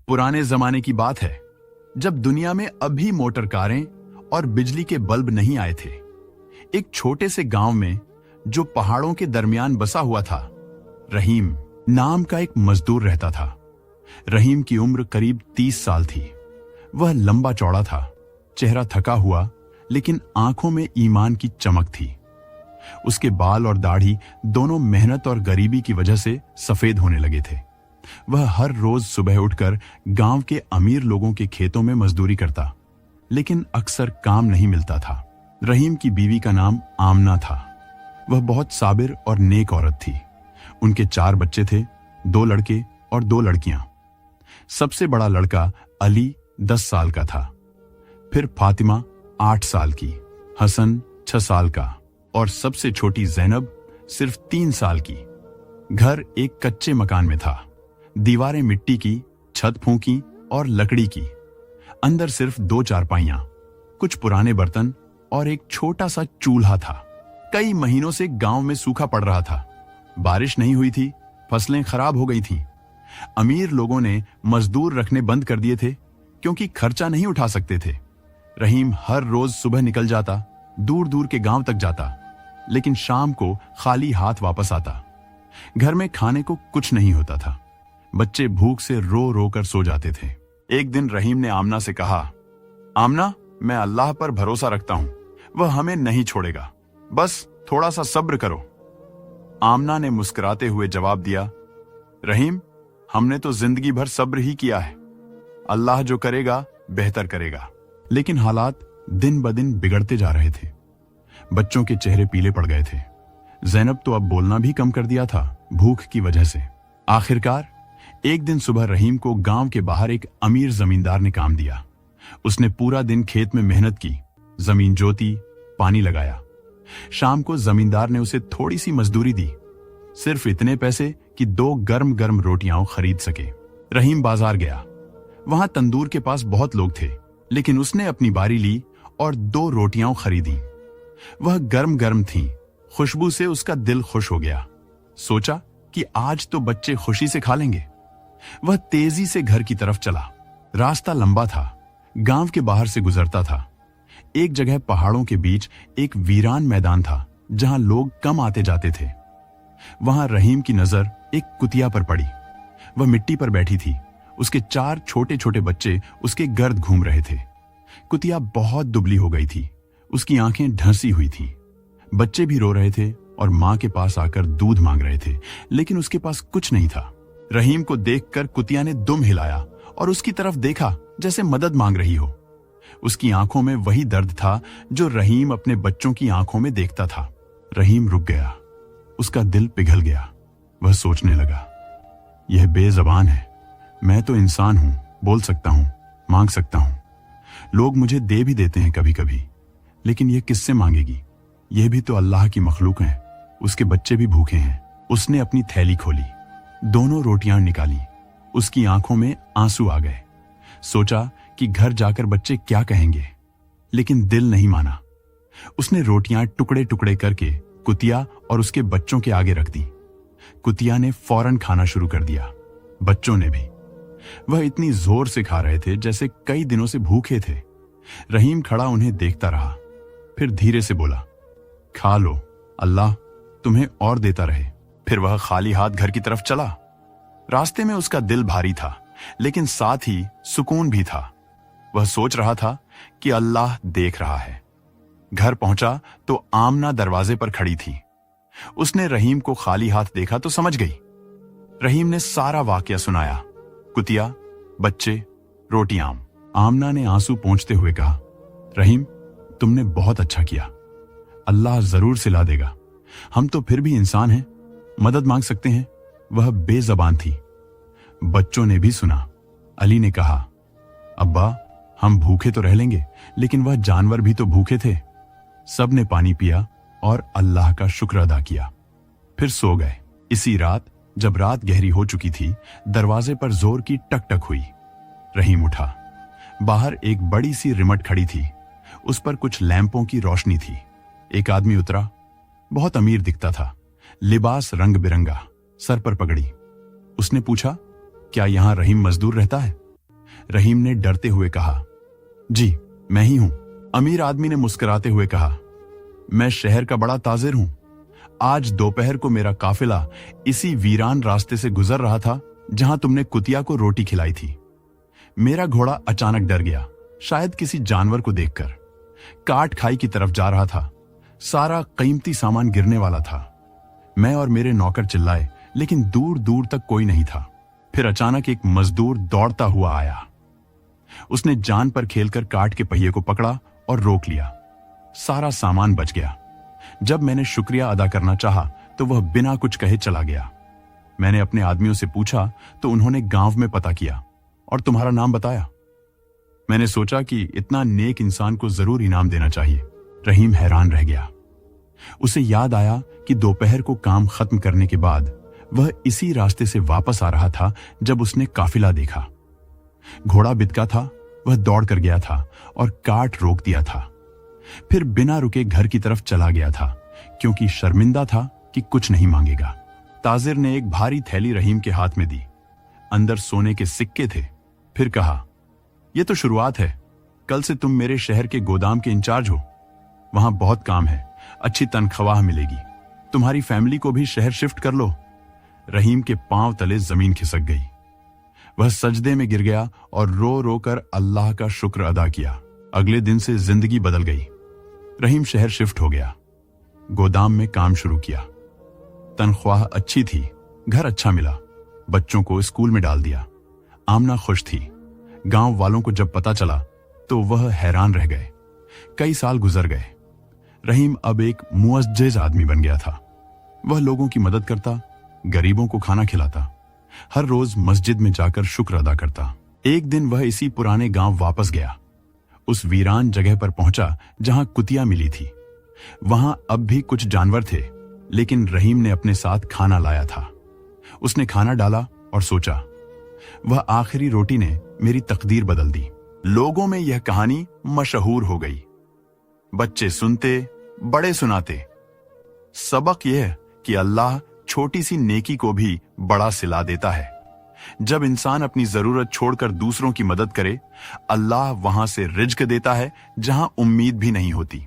पुराने जमाने की बात है, जब दुनिया में अभी मोटर कारें और बिजली के बल्ब नहीं आए थे। एक छोटे से गांव में, जो पहाड़ों के दरमियान बसा हुआ था, रहीम नाम का एक मजदूर रहता था। रहीम की उम्र करीब 30 साल थी। वह लंबा चौड़ा था, चेहरा थका हुआ, लेकिन आंखों में ईमान की चमक थी। उसके बाल और दाढ़ी दोनों मेहनत और गरीबी की वजह से सफेद होने लगे थे। वह हर रोज सुबह उठकर गांव के अमीर लोगों के खेतों में मजदूरी करता, लेकिन अक्सर काम नहीं मिलता था। रहीम की बीवी का नाम आमना था। वह बहुत साबिर और नेक औरत थी। उनके 4 बच्चे थे, 2 लड़के और 2 लड़कियां। सबसे बड़ा लड़का अली 10 साल का था, फिर फातिमा 8 साल की, हसन 6 साल का और सबसे छोटी जैनब सिर्फ 3 साल की। घर एक कच्चे मकान में था। दीवारें मिट्टी की, छत फूंकी और लकड़ी की। अंदर सिर्फ 2 चारपाइयां, कुछ पुराने बर्तन और एक छोटा सा चूल्हा था। कई महीनों से गांव में सूखा पड़ रहा था। बारिश नहीं हुई थी, फसलें खराब हो गई थीं। अमीर लोगों ने मजदूर रखने बंद कर दिए थे, क्योंकि खर्चा नहीं उठा सकते थे। रहीम हर रोज सुबह निकल जाता, दूर दूर के गांव तक जाता, लेकिन शाम को खाली हाथ वापस आता। घर में खाने को कुछ नहीं होता था। बच्चे भूख से रो रो कर सो जाते थे। एक दिन रहीम ने आमना से कहा, आमना, मैं अल्लाह पर भरोसा रखता हूं, वह हमें नहीं छोड़ेगा, बस थोड़ा सा सब्र करो। आमना ने मुस्कुराते हुए जवाब दिया, रहीम, हमने तो जिंदगी भर सब्र ही किया है। अल्लाह जो करेगा बेहतर करेगा। लेकिन हालात दिन ब दिन बिगड़ते जा रहे थे। बच्चों के चेहरे पीले पड़ गए थे। जैनब तो अब बोलना भी कम कर दिया था, भूख की वजह से। आखिरकार एक दिन सुबह रहीम को गांव के बाहर एक अमीर जमींदार ने काम दिया। उसने पूरा दिन खेत में मेहनत की, जमीन जोती, पानी लगाया। शाम को जमींदार ने उसे थोड़ी सी मजदूरी दी, सिर्फ इतने पैसे कि 2 गर्म गर्म रोटियां खरीद सके। रहीम बाजार गया। वहां तंदूर के पास बहुत लोग थे, लेकिन उसने अपनी बारी ली और 2 रोटियां खरीदी। वह गर्म गर्म थीं, खुशबू से उसका दिल खुश हो गया। सोचा कि आज तो बच्चे खुशी से खा लेंगे। वह तेजी से घर की तरफ चला। रास्ता लंबा था, गांव के बाहर से गुजरता था। एक जगह पहाड़ों के बीच एक वीरान मैदान था, जहां लोग कम आते जाते थे। वहां रहीम की नजर एक कुतिया पर पड़ी। वह मिट्टी पर बैठी थी। उसके 4 छोटे छोटे बच्चे उसके गर्द घूम रहे थे। कुतिया बहुत दुबली हो गई थी, उसकी आंखें ढंसी हुई थीं। बच्चे भी रो रहे थे और मां के पास आकर दूध मांग रहे थे, लेकिन उसके पास कुछ नहीं था। रहीम को देखकर कुतिया ने दुम हिलाया और उसकी तरफ देखा, जैसे मदद मांग रही हो। उसकी आंखों में वही दर्द था जो रहीम अपने बच्चों की आंखों में देखता था। रहीम रुक गया, उसका दिल पिघल गया। वह सोचने लगा, यह बेज़बान है। मैं तो इंसान हूं, बोल सकता हूं, मांग सकता हूं। लोग मुझे दे भी देते हैं कभी कभी, लेकिन यह किससे मांगेगी? यह भी तो अल्लाह की मखलूक है। उसके बच्चे भी भूखे हैं। उसने अपनी थैली खोली, 2 रोटियां निकाली। उसकी आंखों में आंसू आ गए। सोचा कि घर जाकर बच्चे क्या कहेंगे, लेकिन दिल नहीं माना। उसने रोटियां टुकड़े टुकड़े करके कुतिया और उसके बच्चों के आगे रख दी। कुतिया ने फौरन खाना शुरू कर दिया, बच्चों ने भी। वह इतनी जोर से खा रहे थे जैसे कई दिनों से भूखे थे। रहीम खड़ा उन्हें देखता रहा, फिर धीरे से बोला, खा लो, अल्लाह तुम्हें और देता रहे। फिर वह खाली हाथ घर की तरफ चला। रास्ते में उसका दिल भारी था, लेकिन साथ ही सुकून भी था। वह सोच रहा था कि अल्लाह देख रहा है। घर पहुंचा तो आमना दरवाजे पर खड़ी थी। उसने रहीम को खाली हाथ देखा तो समझ गई। रहीम ने सारा वाकया सुनाया, कुतिया, बच्चे, रोटियां। आमना ने आंसू पोंछते हुए कहा, रहीम, तुमने बहुत अच्छा किया। अल्लाह जरूर सिला देगा। हम तो फिर भी इंसान हैं, मदद मांग सकते हैं। वह बेजबान थी। बच्चों ने भी सुना। अली ने कहा, अब्बा, हम भूखे तो रह लेंगे, लेकिन वह जानवर भी तो भूखे थे। सब ने पानी पिया और अल्लाह का शुक्र अदा किया, फिर सो गए। इसी रात जब रात गहरी हो चुकी थी, दरवाजे पर जोर की टक टक हुई। रहीम उठा। बाहर एक बड़ी सी रिमट खड़ी थी, उस पर कुछ लैंपों की रोशनी थी। एक आदमी उतरा, बहुत अमीर दिखता था, लिबास रंग बिरंगा, सर पर पगड़ी। उसने पूछा, क्या यहां रहीम मजदूर रहता है? रहीम ने डरते हुए कहा, जी मैं ही हूं। अमीर आदमी ने मुस्कुराते हुए कहा, मैं शहर का बड़ा ताजिर हूं। आज दोपहर को मेरा काफिला इसी वीरान रास्ते से गुजर रहा था जहां तुमने कुतिया को रोटी खिलाई थी। मेरा घोड़ा अचानक डर गया, शायद किसी जानवर को देखकर। काट खाई की तरफ जा रहा था। सारा कीमती सामान गिरने वाला था। मैं और मेरे नौकर चिल्लाए, लेकिन दूर दूर तक कोई नहीं था। फिर अचानक एक मजदूर दौड़ता हुआ आया। उसने जान पर खेलकर काट के पहिए को पकड़ा और रोक लिया। सारा सामान बच गया। जब मैंने शुक्रिया अदा करना चाहा तो वह बिना कुछ कहे चला गया। मैंने अपने आदमियों से पूछा तो उन्होंने गांव में पता किया और तुम्हारा नाम बताया। मैंने सोचा कि इतना नेक इंसान को जरूर इनाम देना चाहिए। रहीम हैरान रह गया। उसे याद आया कि दोपहर को काम खत्म करने के बाद वह इसी रास्ते से वापस आ रहा था जब उसने काफिला देखा। घोड़ा बिदका था, वह दौड़ कर गया था और काट रोक दिया था। फिर बिना रुके घर की तरफ चला गया था, क्योंकि शर्मिंदा था कि कुछ नहीं मांगेगा। ताजिर ने एक भारी थैली रहीम के हाथ में दी। अंदर सोने के सिक्के थे। फिर कहा, यह तो शुरुआत है। कल से तुम मेरे शहर के गोदाम के इंचार्ज हो। वहां बहुत काम है, अच्छी तनख्वाह मिलेगी। तुम्हारी फैमिली को भी शहर शिफ्ट कर लो। रहीम के पांव तले जमीन खिसक गई। वह सजदे में गिर गया और रो रो कर अल्लाह का शुक्र अदा किया। अगले दिन से जिंदगी बदल गई। रहीम शहर शिफ्ट हो गया। गोदाम में काम शुरू किया। तनख्वाह अच्छी थी, घर अच्छा मिला, बच्चों को स्कूल में डाल दिया। आमना खुश थी। गांव वालों को जब पता चला तो वह हैरान रह गए। कई साल गुजर गए। रहीम अब एक मुअज्जज आदमी बन गया था। वह लोगों की मदद करता, गरीबों को खाना खिलाता, हर रोज मस्जिद में जाकर शुक्र अदा करता। एक दिन वह इसी पुराने गांव वापस गया। उस वीरान जगह पर पहुंचा जहां कुतिया मिली थी। वहां अब भी कुछ जानवर थे, लेकिन रहीम ने अपने साथ खाना लाया था। उसने खाना डाला और सोचा, वह आखिरी रोटी ने मेरी तकदीर बदल दी। लोगों में यह कहानी मशहूर हो गई। बच्चे सुनते, बड़े सुनाते। सबक यह कि अल्लाह छोटी सी नेकी को भी बड़ा सिला देता है। जब इंसान अपनी जरूरत छोड़कर दूसरों की मदद करे, अल्लाह वहां से रिज्क देता है जहां उम्मीद भी नहीं होती।